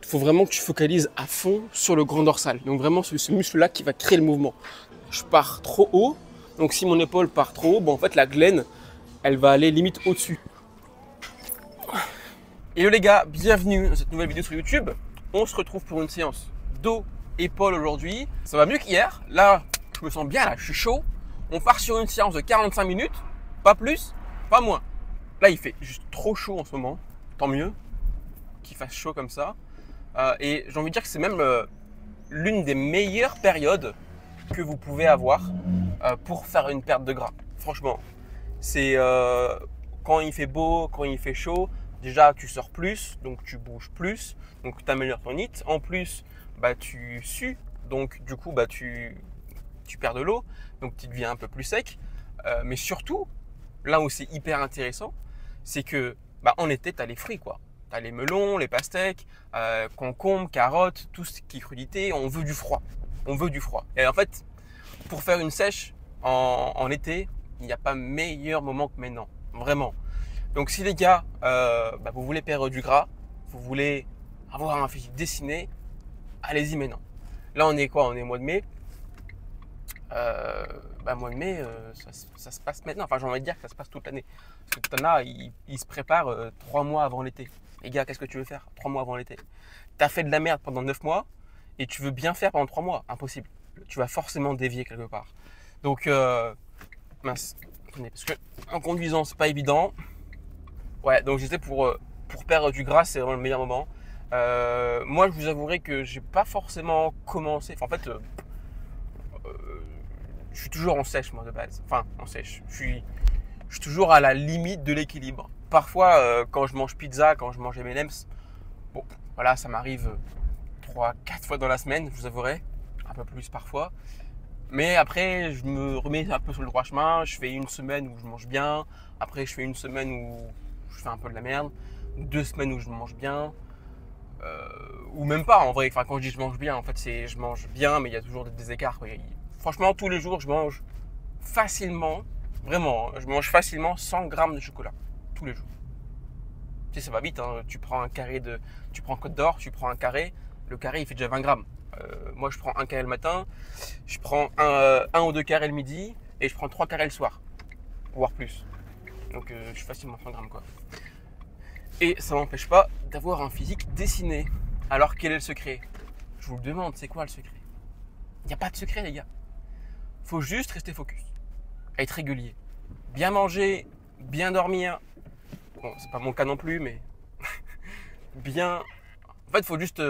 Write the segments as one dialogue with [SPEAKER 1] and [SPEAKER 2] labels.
[SPEAKER 1] Il faut vraiment que tu focalises à fond sur le grand dorsal. Donc vraiment ce muscle-là qui va créer le mouvement. Je pars trop haut. Donc si mon épaule part trop haut, bon, en fait la glène, elle va aller limite au-dessus. Hello les gars, bienvenue dans cette nouvelle vidéo sur YouTube. On se retrouve pour une séance dos, épaule aujourd'hui. Ça va mieux qu'hier. Là, je me sens bien, là, je suis chaud. On part sur une séance de 45 minutes, pas plus, pas moins. Là, il fait juste trop chaud en ce moment. Tant mieux qu'il fasse chaud comme ça. Et j'ai envie de dire que c'est même l'une des meilleures périodes que vous pouvez avoir pour faire une perte de gras. Franchement, c'est quand il fait beau, quand il fait chaud. Déjà, tu sors plus, donc tu bouges plus, donc tu améliores ton HIIT. En plus, tu sues, donc du coup, tu perds de l'eau, donc tu deviens un peu plus sec. Mais surtout, là où c'est hyper intéressant, c'est que en été, tu as les fruits, quoi. Tu as les melons, les pastèques, concombres, carottes, tout ce qui est crudité. On veut du froid. On veut du froid. Et en fait, pour faire une sèche en été, il n'y a pas meilleur moment que maintenant. Vraiment. Donc si les gars, vous voulez perdre du gras, vous voulez avoir un physique dessiné, allez-y maintenant. Là on est quoi? On est mois de mai. Mois de mai, ça se passe maintenant. Enfin j'ai envie de dire que ça se passe toute l'année. Parce que t'en as, ils se préparent 3 mois avant l'été. Les gars, qu'est-ce que tu veux faire 3 mois avant l'été? Tu as fait de la merde pendant 9 mois et tu veux bien faire pendant 3 mois. Impossible. Tu vas forcément dévier quelque part. Donc, mince. Parce que en conduisant, c'est pas évident. Ouais, donc j'étais pour perdre du gras, c'est vraiment le meilleur moment. Moi, je vous avouerai que j'ai pas forcément commencé. Enfin, en fait, je suis toujours en sèche, moi, de base. Enfin, en sèche. Je suis toujours à la limite de l'équilibre. Parfois, quand je mange pizza, quand je mange M&M's, bon, voilà, ça m'arrive 3-4 fois dans la semaine, je vous avouerai. Un peu plus parfois. Mais après, je me remets un peu sur le droit chemin. Je fais une semaine où je mange bien. Après, je fais une semaine où je fais un peu de la merde. 2 semaines où je mange bien. Ou même pas en vrai. Enfin, quand je dis je mange bien, en fait, c'est je mange bien, mais il y a toujours des écarts. Quoi. Franchement, tous les jours, je mange facilement, vraiment, je mange facilement 100 grammes de chocolat. Tous les jours. Tu sais, ça va vite. Hein. Tu prends Côte d'Or, tu prends un carré. Le carré, il fait déjà 20 grammes. Moi, je prends un carré le matin, je prends un ou 2 carrés le midi et je prends 3 carrés le soir, voire plus. Donc, je suis facilement 100 grammes, quoi. Et ça m'empêche pas d'avoir un physique dessiné. Alors, quel est le secret? Je vous le demande, c'est quoi le secret? Il n'y a pas de secret, les gars. Faut juste rester focus, être régulier, bien manger, bien dormir. Bon, c'est pas mon cas non plus, mais bien. En fait, il faut juste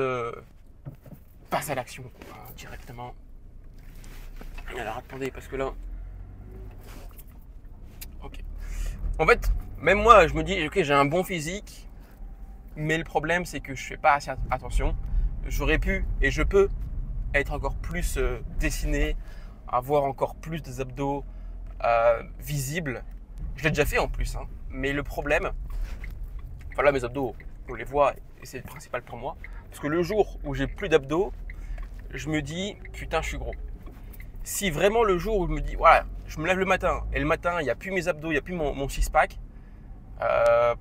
[SPEAKER 1] passer à l'action directement. Alors attendez, parce que là, ok. En fait, même moi, je me dis, ok, j'ai un bon physique, mais le problème, c'est que je fais pas assez attention. J'aurais pu et je peux être encore plus dessiné, avoir encore plus des abdos visibles. Je l'ai déjà fait en plus, hein. Mais le problème, voilà, mes abdos, on les voit et c'est le principal pour moi. Parce que le jour où j'ai plus d'abdos, je me dis, putain, je suis gros. Si vraiment le jour où je me dis, voilà, je me lève le matin et le matin, il n'y a plus mes abdos, il n'y a plus mon six-pack, ça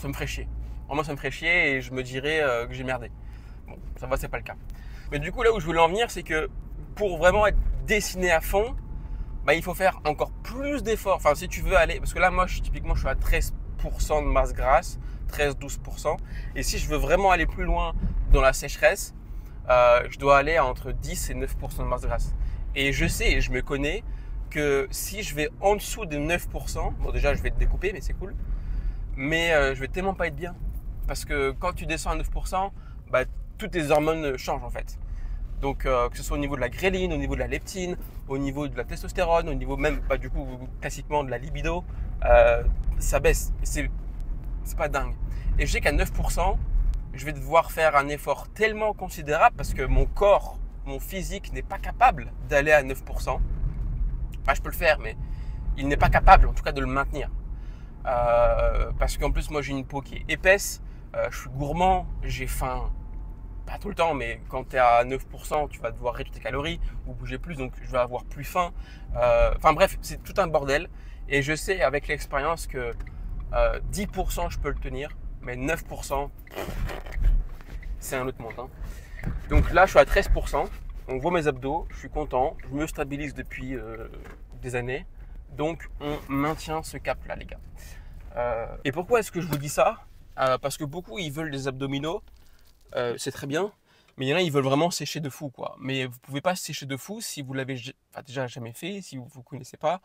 [SPEAKER 1] me ferait chier. Vraiment, ça me ferait chier et je me dirais que j'ai merdé. Bon, ça va, c'est pas le cas. Mais du coup, là où je voulais en venir, c'est que pour vraiment être dessiné à fond, il faut faire encore plus d'efforts. Enfin, si tu veux aller, parce que là, moi, typiquement, je suis à 13% de masse grasse, 13-12%. Et si je veux vraiment aller plus loin dans la sécheresse, je dois aller à entre 10 et 9% de masse grasse. Et je sais, et je me connais, que si je vais en dessous de 9%, bon déjà je vais te découper, mais c'est cool, mais je vais tellement pas être bien. Parce que quand tu descends à 9%, toutes tes hormones changent en fait. Donc que ce soit au niveau de la gréline, au niveau de la leptine, au niveau de la testostérone, au niveau même, du coup, classiquement de la libido, ça baisse. C'est pas dingue. Et je sais qu'à 9%, je vais devoir faire un effort tellement considérable parce que mon corps, mon physique n'est pas capable d'aller à 9%. Je peux le faire, mais il n'est pas capable en tout cas de le maintenir. Parce qu'en plus, moi j'ai une peau qui est épaisse, je suis gourmand, j'ai faim, pas tout le temps, mais quand tu es à 9%, tu vas devoir réduire tes calories ou bouger plus, donc je vais avoir plus faim. Enfin bref, c'est tout un bordel. Et je sais avec l'expérience que 10% je peux le tenir, mais 9%, c'est un autre monde. Hein. Donc là, je suis à 13%. On voit mes abdos, je suis content. Je me stabilise depuis des années. Donc, on maintient ce cap-là, les gars. Et pourquoi est-ce que je vous dis ça? Parce que beaucoup, ils veulent des abdominaux. C'est très bien. Mais il y en a, ils veulent vraiment sécher de fou, quoi. Mais vous ne pouvez pas sécher de fou si vous l'avez déjà jamais fait, si vous ne connaissez pas.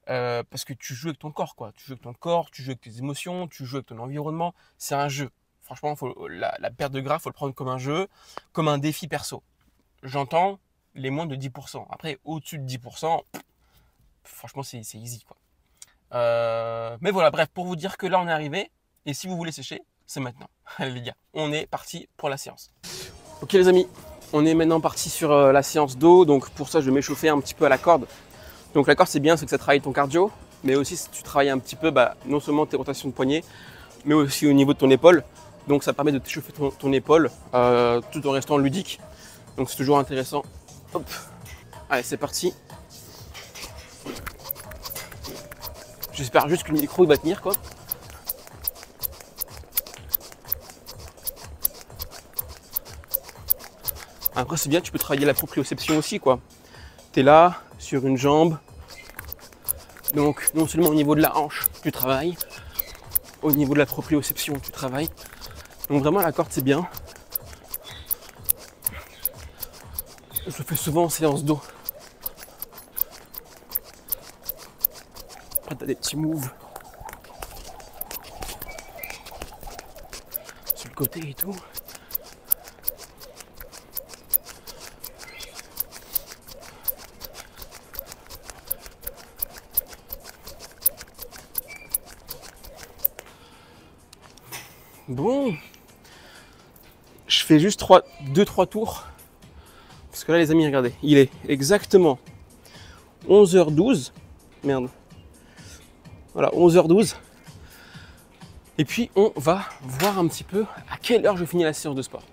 [SPEAKER 1] Parce que tu joues avec ton corps, quoi. Tu joues avec ton corps, tu joues avec tes émotions, tu joues avec ton environnement. C'est un jeu. Franchement, la perte de gras, il faut le prendre comme un jeu, comme un défi perso. J'entends les moins de 10%. Après, au-dessus de 10%, franchement, c'est easy, quoi. Mais voilà, bref, pour vous dire que là, on est arrivé. Et si vous voulez sécher, c'est maintenant. Allez, les gars, on est parti pour la séance. Ok, les amis, on est maintenant parti sur la séance dos. Donc, pour ça, je vais m'échauffer un petit peu à la corde. Donc, la corde, c'est bien, c'est que ça travaille ton cardio. Mais aussi, si tu travailles un petit peu, non seulement tes rotations de poignet, mais aussi au niveau de ton épaule. Donc, ça permet de t'échauffer ton épaule tout en restant ludique. Donc, c'est toujours intéressant. Hop. Allez, c'est parti. J'espère juste que le micro il va tenir, quoi. Après, c'est bien, tu peux travailler la proprioception aussi, quoi. Tu es là, sur une jambe. Donc, non seulement au niveau de la hanche, tu travailles. Au niveau de la proprioception, tu travailles. Donc, vraiment, la corde, c'est bien. Je le fais souvent en séance dos. Après, tu as des petits moves. Sur le côté et tout. Bon, je fais juste 2-3 tours. Parce que là, les amis, regardez, il est exactement 11h12. Merde. Voilà, 11h12. Et puis, on va voir un petit peu à quelle heure je finis la séance de sport.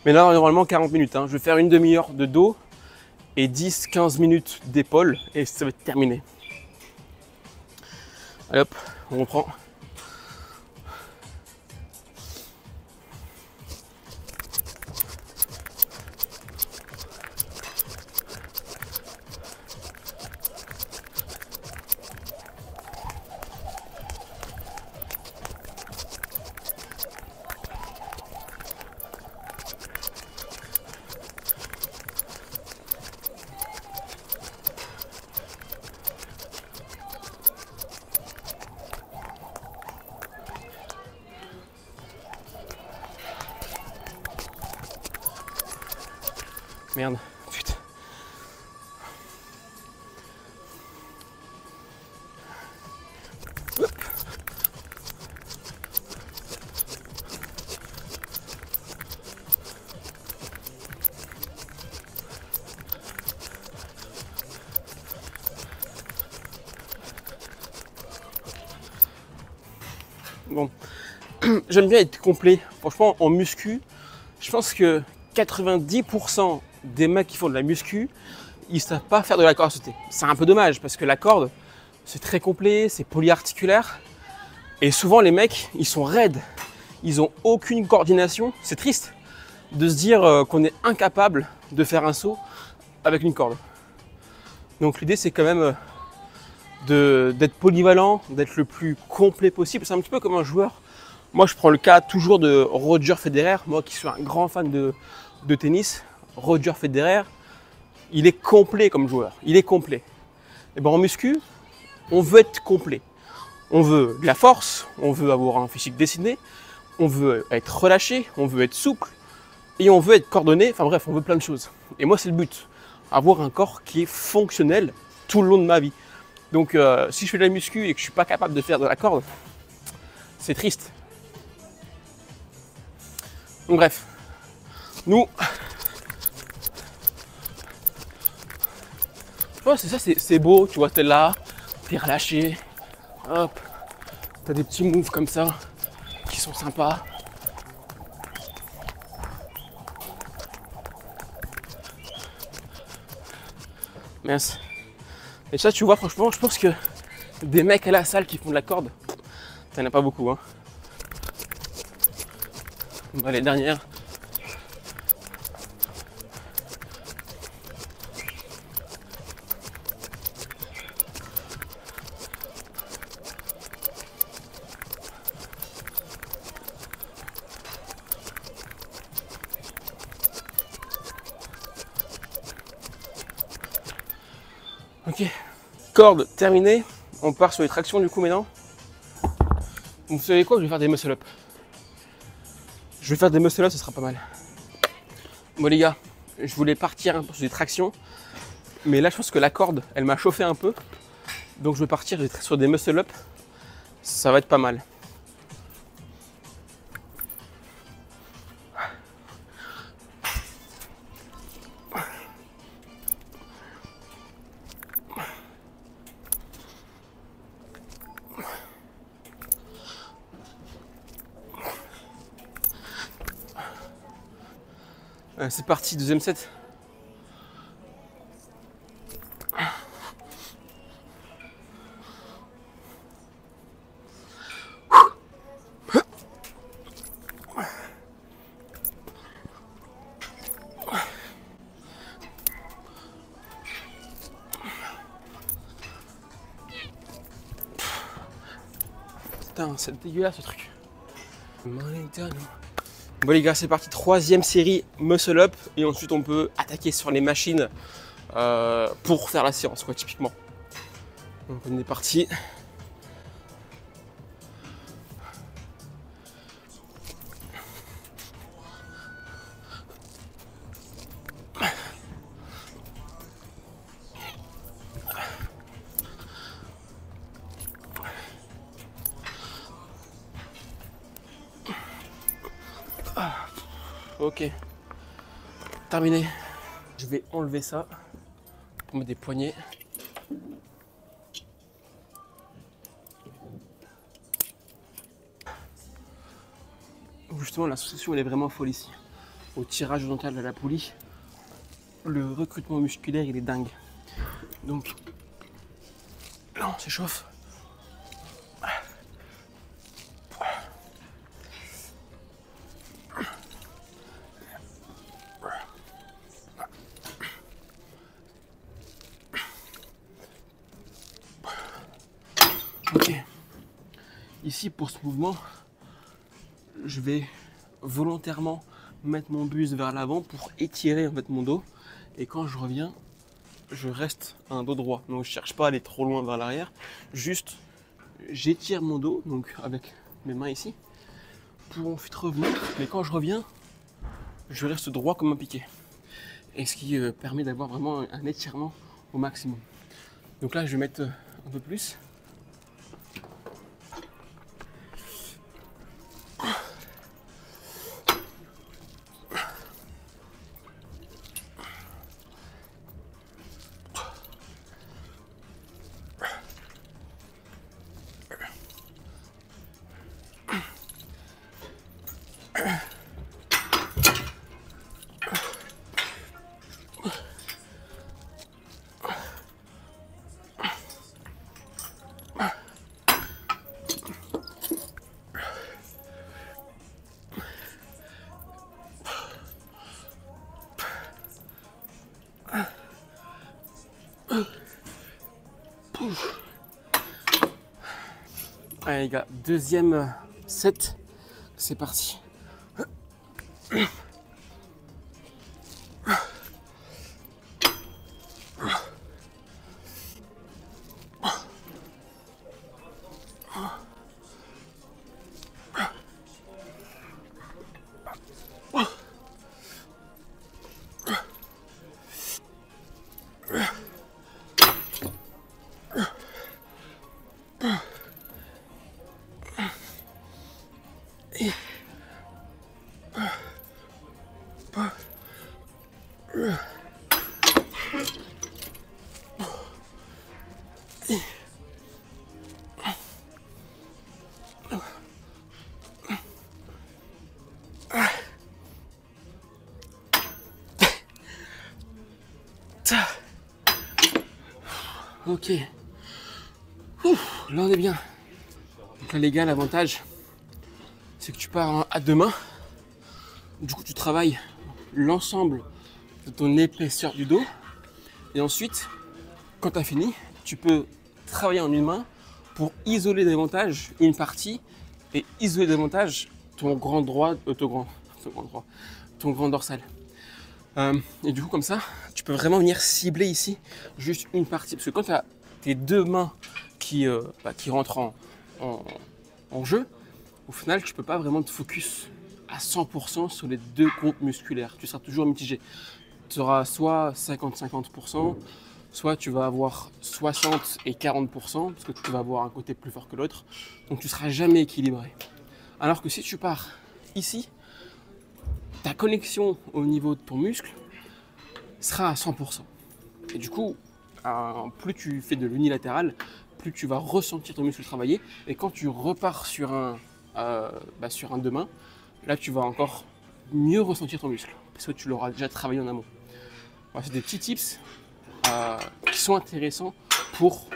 [SPEAKER 1] Mais là, normalement, 40 minutes. Hein. Je vais faire une demi-heure de dos et 10-15 minutes d'épaule. Et ça va être terminé. Allez hop, on reprend. Merde, putain. Hop. Bon, j'aime bien être complet. Franchement, en muscu, je pense que 90% des mecs qui font de la muscu, ils ne savent pas faire de la corde à sauter. C'est un peu dommage parce que la corde, c'est très complet, c'est polyarticulaire. Et souvent, les mecs, ils sont raides. Ils n'ont aucune coordination. C'est triste de se dire qu'on est incapable de faire un saut avec une corde. Donc l'idée, c'est quand même d'être polyvalent, d'être le plus complet possible. C'est un petit peu comme un joueur. Moi, je prends le cas toujours de Roger Federer. Moi qui suis un grand fan de tennis, Roger Federer, il est complet comme joueur. Il est complet. Et ben en muscu, on veut être complet. On veut de la force, on veut avoir un physique dessiné, on veut être relâché, on veut être souple et on veut être coordonné. Enfin bref, on veut plein de choses. Et moi, c'est le but. Avoir un corps qui est fonctionnel tout le long de ma vie. Donc, si je fais de la muscu et que je suis pas capable de faire de la corde, c'est triste. Donc bref, nous, oh, c'est ça, c'est beau, tu vois, t'es là, t'es relâché, hop, t'as des petits moves comme ça qui sont sympas. Mince. Et ça, tu vois, franchement, je pense que des mecs à la salle qui font de la corde, t'en as pas beaucoup, hein. Bah, les dernières, Ok, corde terminée. On part sur les tractions du coup maintenant. Vous savez quoi, je vais faire des muscle-up. Je vais faire des muscle-up, ce sera pas mal. Bon les gars, je voulais partir un peu sur des tractions. Mais là je pense que la corde, elle m'a chauffé un peu. Donc je vais partir sur des muscle-up. Ça va être pas mal. C'est parti, deuxième set. Putain, c'est dégueulasse ce truc. Bon les gars, c'est parti, troisième série muscle up et ensuite on peut attaquer sur les machines pour faire la séance quoi, typiquement. Donc on est parti. Ok, terminé. Je vais enlever ça pour mettre des poignets. Justement, la sensation elle est vraiment folle ici. Au tirage horizontal de la poulie, le recrutement musculaire il est dingue. Donc, là on s'échauffe. Ok. Ici pour ce mouvement, je vais volontairement mettre mon buste vers l'avant pour étirer en fait mon dos. Et quand je reviens, je reste un dos droit. Donc je cherche pas à aller trop loin vers l'arrière. Juste, j'étire mon dos, donc avec mes mains ici, pour ensuite revenir. Mais quand je reviens, je reste droit comme un piquet. Et ce qui permet d'avoir vraiment un étirement au maximum. Donc là, je vais mettre un peu plus. Allez les gars, deuxième set, c'est parti. Ok. Ouf, là on est bien. Donc là les gars, l'avantage, c'est que tu pars à deux mains. Du coup tu travailles l'ensemble de ton épaisseur du dos. Et ensuite, quand tu as fini, tu peux travailler en une main pour isoler davantage une partie et isoler davantage ton grand droit, ton grand dorsal. Et du coup, comme ça, tu peux vraiment venir cibler ici juste une partie. Parce que quand tu as tes deux mains qui rentrent en, en jeu, au final, tu peux pas vraiment te focus à 100% sur les deux groupes musculaires. Tu seras toujours mitigé. Tu auras soit 50-50%, soit tu vas avoir 60 et 40%, parce que tu vas avoir un côté plus fort que l'autre. Donc tu seras jamais équilibré. Alors que si tu pars ici, ta connexion au niveau de ton muscle sera à 100%. Et du coup, plus tu fais de l'unilatéral, plus tu vas ressentir ton muscle travailler. Et quand tu repars sur un deux mains, là tu vas encore mieux ressentir ton muscle, parce que tu l'auras déjà travaillé en amont. Voilà, c'est des petits tips qui sont intéressants pour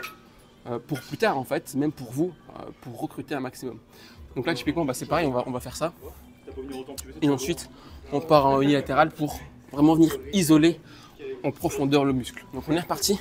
[SPEAKER 1] plus tard en fait, même pour vous, pour recruter un maximum. Donc là typiquement c'est pareil, on va faire ça. Et ensuite on part en unilatéral pour vraiment venir isoler en profondeur le muscle. Donc on est reparti.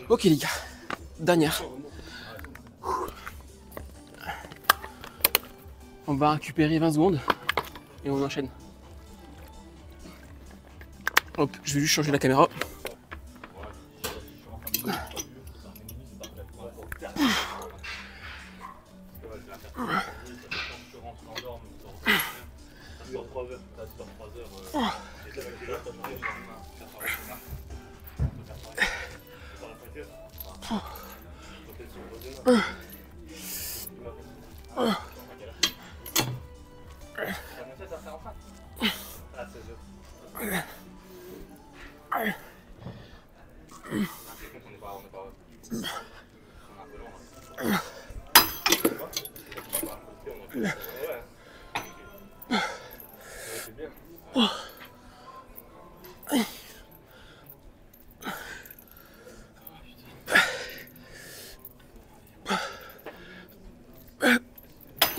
[SPEAKER 1] Ok les gars, dernière. On va récupérer 20 secondes et on enchaîne. Hop, je vais juste changer la caméra.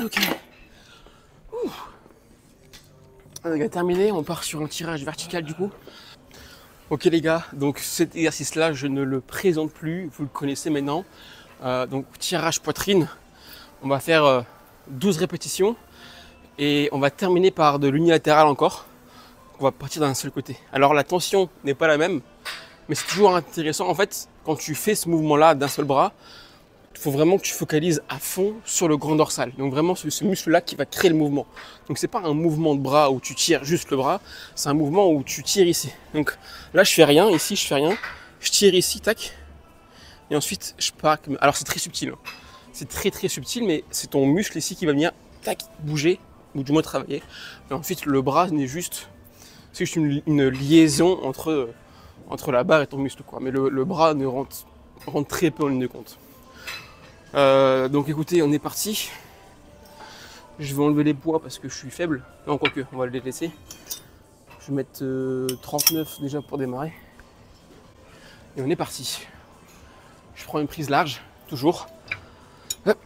[SPEAKER 1] Ok. On a terminé, on part sur un tirage vertical du coup. Ok les gars, donc cet exercice-là, je ne le présente plus, vous le connaissez maintenant. Donc tirage poitrine, on va faire 12 répétitions et on va terminer par de l'unilatéral encore. On va partir d'un seul côté. Alors la tension n'est pas la même, mais c'est toujours intéressant. En fait, quand tu fais ce mouvement-là d'un seul bras, il faut vraiment que tu focalises à fond sur le grand dorsal. Donc vraiment ce muscle-là qui va créer le mouvement. Donc c'est pas un mouvement de bras où tu tires juste le bras, c'est un mouvement où tu tires ici. Donc là je fais rien, ici je fais rien, je tire ici, tac, et ensuite je pars. Alors c'est très subtil, c'est très subtil, mais c'est ton muscle ici qui va venir, tac, bouger, ou du moins travailler. Et ensuite le bras n'est juste, c'est juste une liaison entre la barre et ton muscle, quoi. Mais le bras ne rentre très peu en ligne de compte. Donc écoutez, on est parti. Je vais enlever les poids parce que je suis faible. Non, quoique, on va les laisser. Je vais mettre 39 déjà pour démarrer. Et on est parti. Je prends une prise large, toujours. Hop.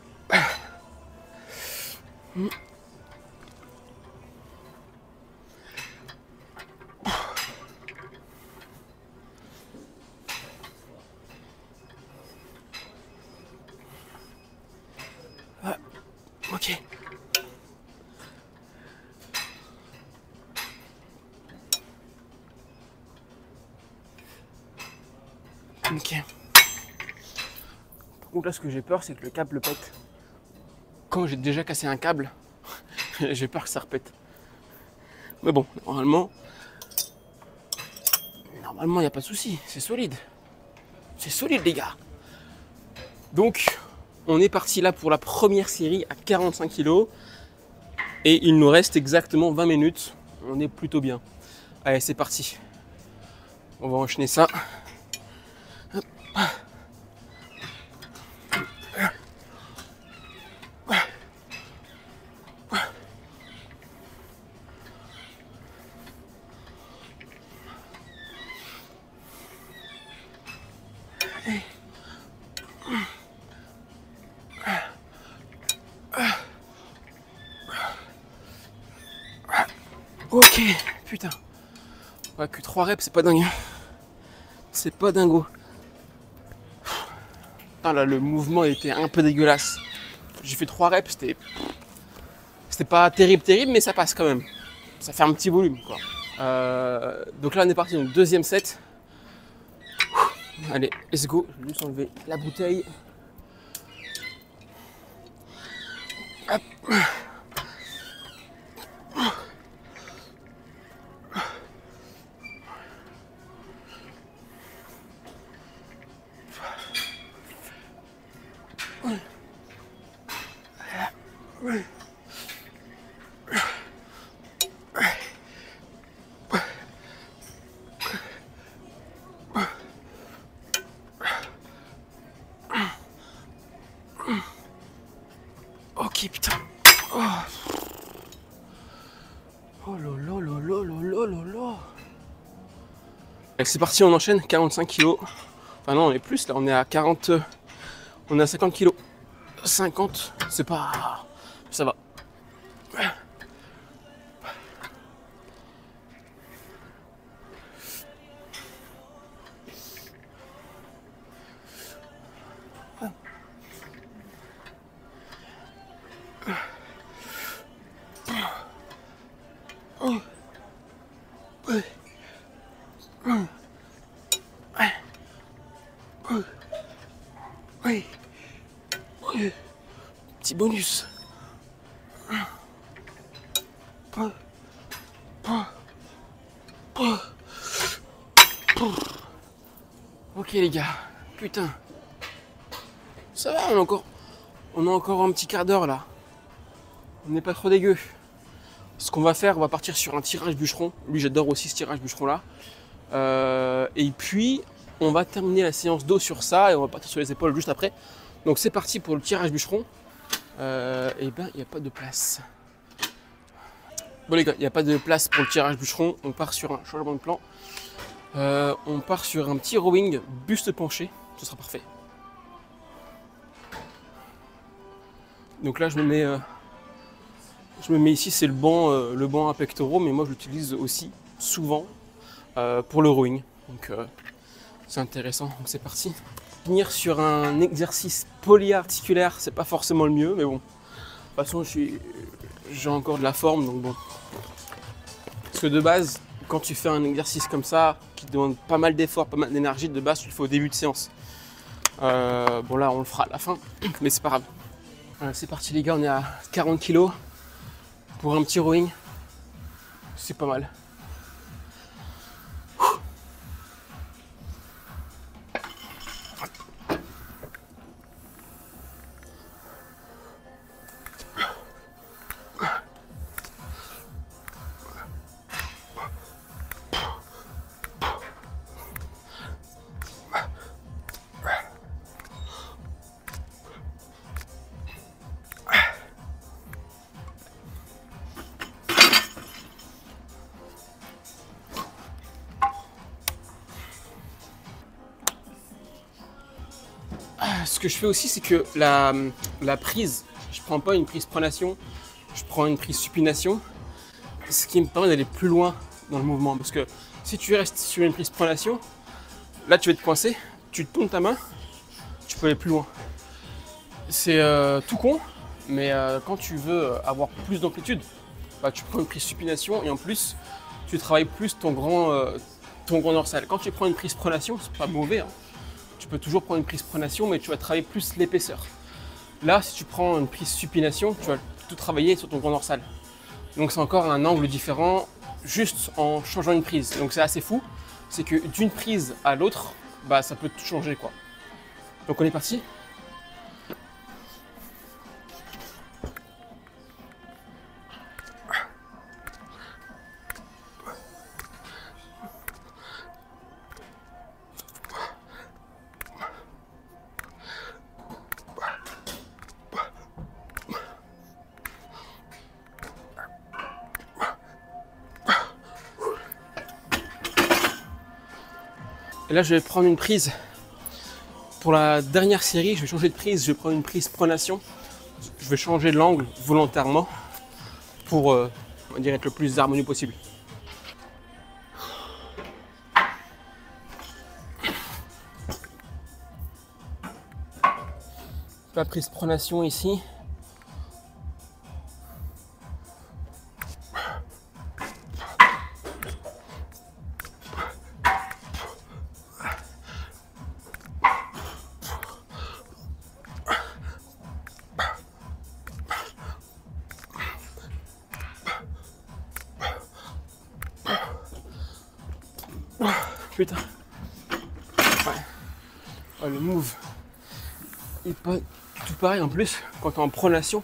[SPEAKER 1] Ok. Ok. Par contre là ce que j'ai peur c'est que le câble pète. Quand j'ai déjà cassé un câble, j'ai peur que ça repète. Mais bon, normalement, normalement, il n'y a pas de souci. C'est solide. C'est solide, les gars. Donc, on est parti là pour la première série à 45 kg. Et il nous reste exactement 20 minutes. On est plutôt bien. Allez, c'est parti. On va enchaîner ça. Hop. Ok, putain. Ouais, que 3 reps, c'est pas dingue. C'est pas dingo. Putain, là, le mouvement était un peu dégueulasse. J'ai fait 3 reps, c'était pas terrible, mais ça passe quand même. Ça fait un petit volume, quoi. Donc là, on est parti dans le deuxième set. Allez, let's go. Je vais juste enlever la bouteille. Hop. Ok, putain. Oh, oh là là là là là là là. C'est parti, on enchaîne. 45 kg. Enfin non, on est plus là, on est à 40. On est à 50 kg. 50, c'est pas... Ça va. Petit bonus. Ok les gars, putain. Ça va, on a encore un petit quart d'heure là. On n'est pas trop dégueu. Ce qu'on va faire, on va partir sur un tirage bûcheron. Lui, j'adore aussi ce tirage bûcheron là. Et puis, on va terminer la séance d'eau sur ça et on va partir sur les épaules juste après. Donc c'est parti pour le tirage bûcheron. Et ben, il n'y a pas de place. Bon les gars, il n'y a pas de place pour le tirage bûcheron. On part sur un changement de plan. On part sur un petit rowing buste penché. Ce sera parfait. Donc là, je me mets ici, c'est le banc à pectoraux, mais moi je l'utilise aussi souvent pour le rowing. Donc c'est intéressant. Donc c'est parti. Finir sur un exercice polyarticulaire, c'est pas forcément le mieux, mais bon. De toute façon, j'ai encore de la forme, donc bon. Parce que de base, quand tu fais un exercice comme ça, qui demande pas mal d'efforts, pas mal d'énergie, de base, tu le fais au début de séance. Bon là, on le fera à la fin, mais c'est pas grave. C'est parti les gars, on est à 40 kg pour un petit rowing. C'est pas mal. Ce que je fais aussi, c'est que la prise, je prends pas une prise pronation, je prends une prise supination, ce qui me permet d'aller plus loin dans le mouvement. Parce que si tu restes sur une prise pronation, là tu vas te coincer, tu tournes ta main, tu peux aller plus loin. C'est tout con, mais quand tu veux avoir plus d'amplitude, bah, tu prends une prise supination et en plus tu travailles plus ton grand dorsal. Quand tu prends une prise pronation, c'est pas mauvais, hein. Tu peux toujours prendre une prise pronation, mais tu vas travailler plus l'épaisseur. Là, si tu prends une prise supination, tu vas tout travailler sur ton grand dorsal. Donc c'est encore un angle différent, juste en changeant une prise. Donc c'est assez fou, c'est que d'une prise à l'autre, bah ça peut tout changer quoi. Donc on est parti. Et là, je vais prendre une prise. Pour la dernière série, je vais changer de prise. Je vais prendre une prise pronation. Je vais changer l'angle volontairement pour, on dirait, être le plus harmonieux possible. La prise pronation ici. Putain. Ouais. Oh, le move. Et pas tout pareil en plus, quand tu es en pronation,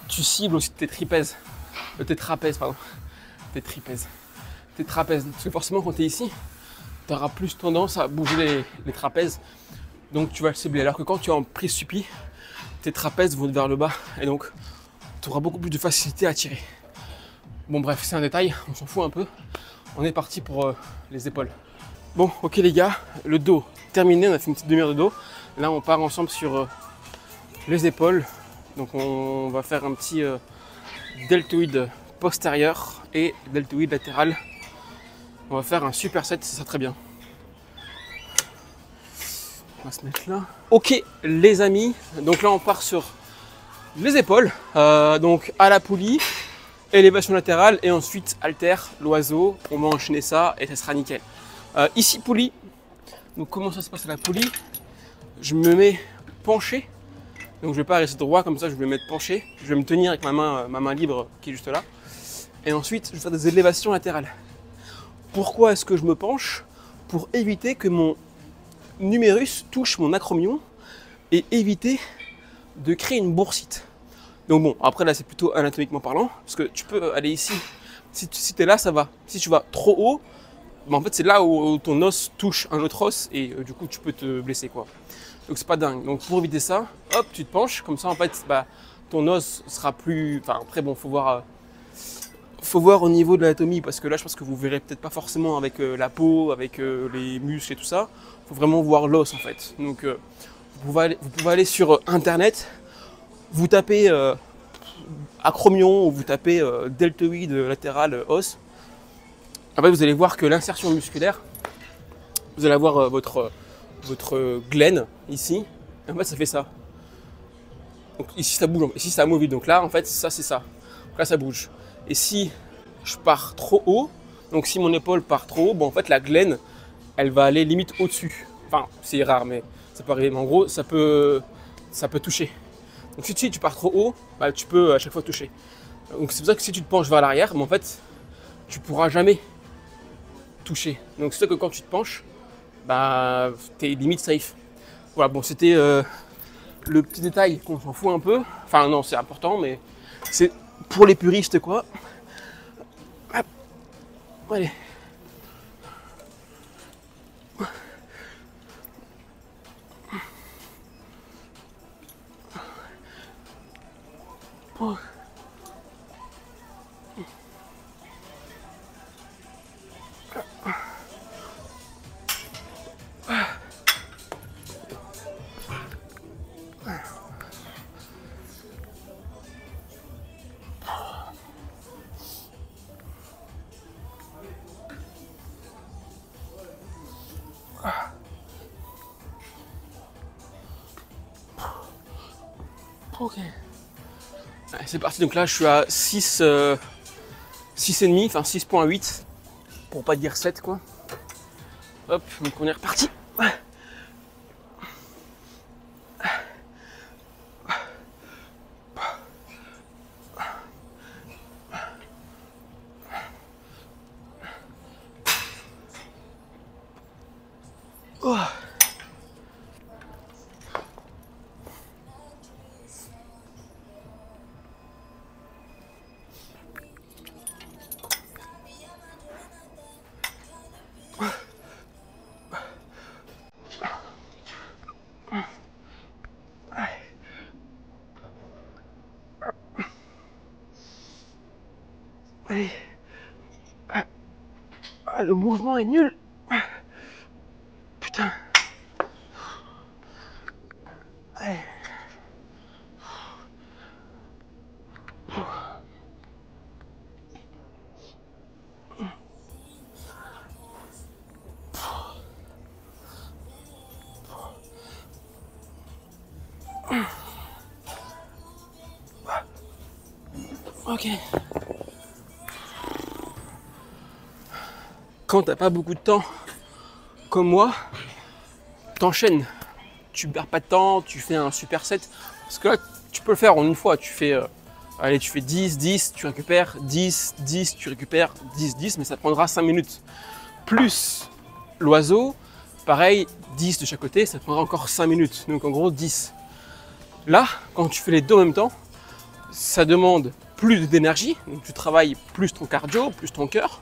[SPEAKER 1] tu cibles aussi tes trapèzes. Tes trapèzes, pardon. Tes trapèzes. Tes trapèzes. Parce que forcément, quand tu es ici, tu auras plus tendance à bouger les trapèzes. Donc tu vas le cibler. Alors que quand tu es en prise supine, tes trapèzes vont vers le bas. Et donc, tu auras beaucoup plus de facilité à tirer. Bon bref, c'est un détail, on s'en fout un peu. On est parti pour les épaules. Bon, ok les gars, le dos terminé, on a fait une petite demi-heure de dos. Là, on part ensemble sur les épaules. Donc on va faire un petit deltoïde postérieur et deltoïde latéral. On va faire un superset, c'est ça très bien. On va se mettre là. Ok les amis, donc là on part sur les épaules. Donc à la poulie, élévation latérale et ensuite haltère, l'oiseau. On va enchaîner ça et ça sera nickel. Ici poulie, donc comment ça se passe à la poulie? Je me mets penché, donc je vais pas rester droit comme ça, je vais me mettre penché. Je vais me tenir avec ma main libre qui est juste là. Et ensuite, je vais faire des élévations latérales. Pourquoi est-ce que je me penche? Pour éviter que mon numérus touche mon acromion et éviter de créer une boursite. Donc bon, après là c'est plutôt anatomiquement parlant, parce que tu peux aller ici, si tu es là ça va. Si tu vas trop haut, en fait c'est là où ton os touche un autre os et du coup tu peux te blesser quoi. Donc c'est pas dingue. Donc pour éviter ça, hop, tu te penches, comme ça en fait ton os sera plus... Enfin après bon, faut voir au niveau de l'anatomie, parce que là je pense que vous verrez peut-être pas forcément avec la peau, avec les muscles et tout ça. Faut vraiment voir l'os en fait. Donc vous pouvez aller sur internet, vous tapez acromion ou vous tapez deltoïde latéral os. En fait, vous allez voir que l'insertion musculaire, vous allez avoir votre glène ici. Et en fait, ça fait ça. Donc ici, ça bouge. Ici, ça amovible. Donc là, en fait, ça, c'est ça. Donc là, ça bouge. Et si je pars trop haut, donc si mon épaule part trop haut, bon, en fait, la glène, elle va aller limite au-dessus. Enfin, c'est rare, mais ça peut arriver. Mais en gros, ça peut toucher. Donc si tu pars trop haut, tu peux à chaque fois toucher. Donc c'est pour ça que si tu te penches vers l'arrière, mais en fait, tu pourras jamais toucher. Donc c'est ça que quand tu te penches, t'es limite safe. Voilà, bon, c'était le petit détail qu'on s'en fout un peu. Enfin non, c'est important, mais c'est pour les puristes quoi. Hop. Allez. Oh. Ok. C'est parti, donc là je suis à 6,5, enfin 6,8 pour pas dire 7 quoi. Hop, donc on est reparti. le mouvement est nul. Putain. Ouais. Ok. Quand t'as pas beaucoup de temps, comme moi, t'enchaînes. Tu perds pas de temps, tu fais un superset. Parce que là, tu peux le faire en une fois. Tu fais, allez, tu fais 10, 10, tu récupères, 10, 10, tu récupères, 10, 10, mais ça prendra 5 minutes. Plus l'oiseau, pareil, 10 de chaque côté, ça prendra encore 5 minutes. Donc en gros, 10. Là, quand tu fais les deux en même temps, ça demande plus d'énergie. Donc tu travailles plus ton cardio, plus ton cœur.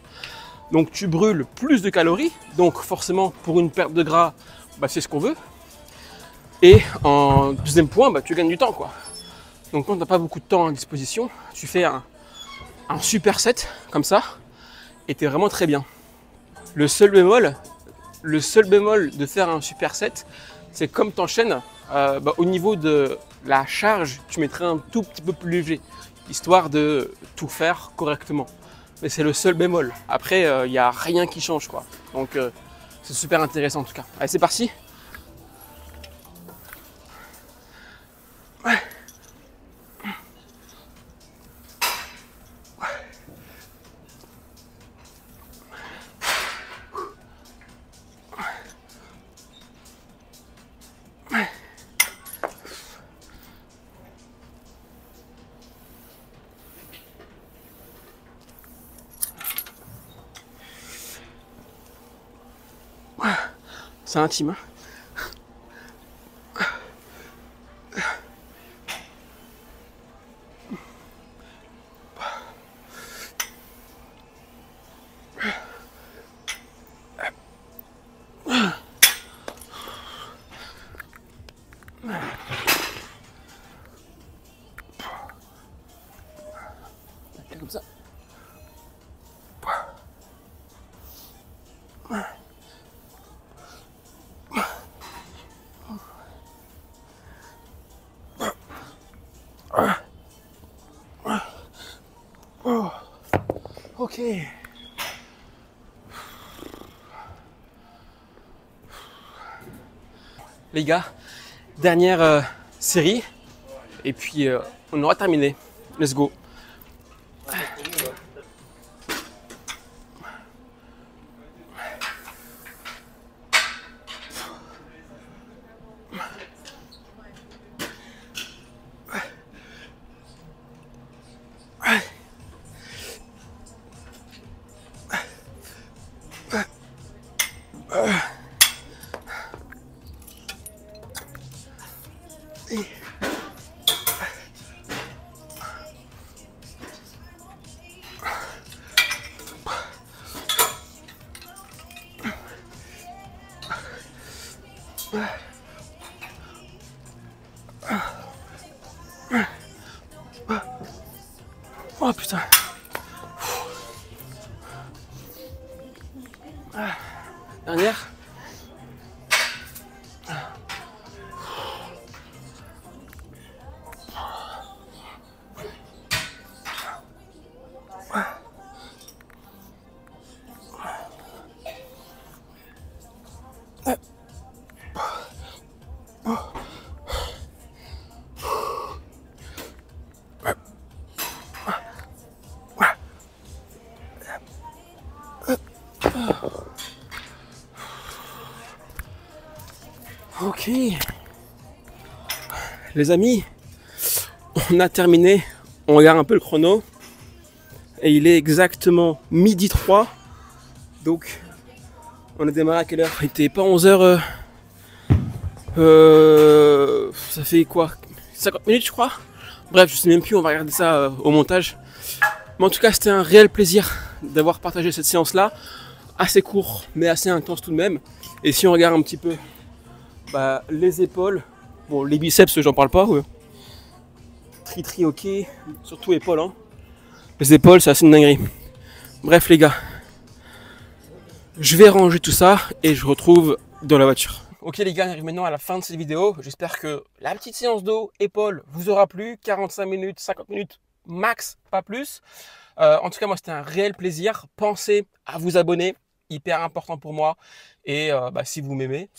[SPEAKER 1] Donc tu brûles plus de calories. Donc forcément, pour une perte de gras, bah, c'est ce qu'on veut. Et en deuxième point, bah, tu gagnes du temps, quoi. Donc quand tu n'as pas beaucoup de temps à disposition, tu fais un superset comme ça et tu es vraiment très bien. Le seul bémol de faire un superset, c'est comme tu enchaînes, au niveau de la charge, tu mettrais un tout petit peu plus léger, histoire de tout faire correctement. Mais c'est le seul bémol. Après, il n'y a rien qui change, quoi. Donc c'est super intéressant en tout cas. Allez, c'est parti. Ouais. C'est intime, hein. Comme ça. Ok. Les gars, dernière série et puis on aura terminé. Let's go. Oh putain. Dernière. Ok, les amis, on a terminé. On regarde un peu le chrono et il est exactement 12h03. Donc on a démarré à quelle heure? Il était pas 11h. Ça fait quoi, 50 minutes je crois. Bref, je sais même plus, on va regarder ça au montage. Mais en tout cas, c'était un réel plaisir d'avoir partagé cette séance là. Assez court mais assez intense tout de même. Et si on regarde un petit peu les épaules, bon les biceps j'en parle pas, ouais. Tri ok, surtout épaules, hein. Les épaules c'est assez une dinguerie. Bref les gars, Je vais ranger tout ça et je retrouve dans la voiture. Ok les gars, on arrive maintenant à la fin de cette vidéo. J'espère que la petite séance d'eau, épaule, vous aura plu. 45 minutes, 50 minutes max, pas plus. En tout cas, moi, c'était un réel plaisir. Pensez à vous abonner, hyper important pour moi. Et si vous m'aimez,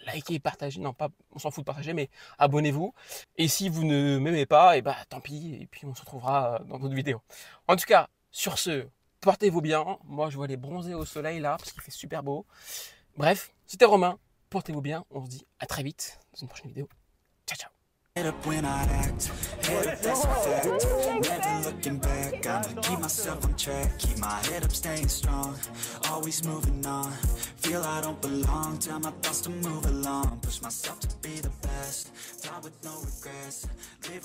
[SPEAKER 1] likez, partagez. Non, pas, on s'en fout de partager, mais abonnez-vous. Et si vous ne m'aimez pas, et tant pis. Et puis, on se retrouvera dans d'autres vidéos. En tout cas, sur ce, portez-vous bien. Moi, je vais aller bronzer au soleil là, parce qu'il fait super beau. Bref, c'était Romain. Portez-vous bien. On se dit à très vite dans une prochaine vidéo. Ciao, ciao. Head up when I act, head up that's a fact, never looking back, I'ma keep myself on track, keep my head up staying strong, always moving on, feel I don't belong, tell my thoughts to move along, push myself to be the best, die with no regrets, live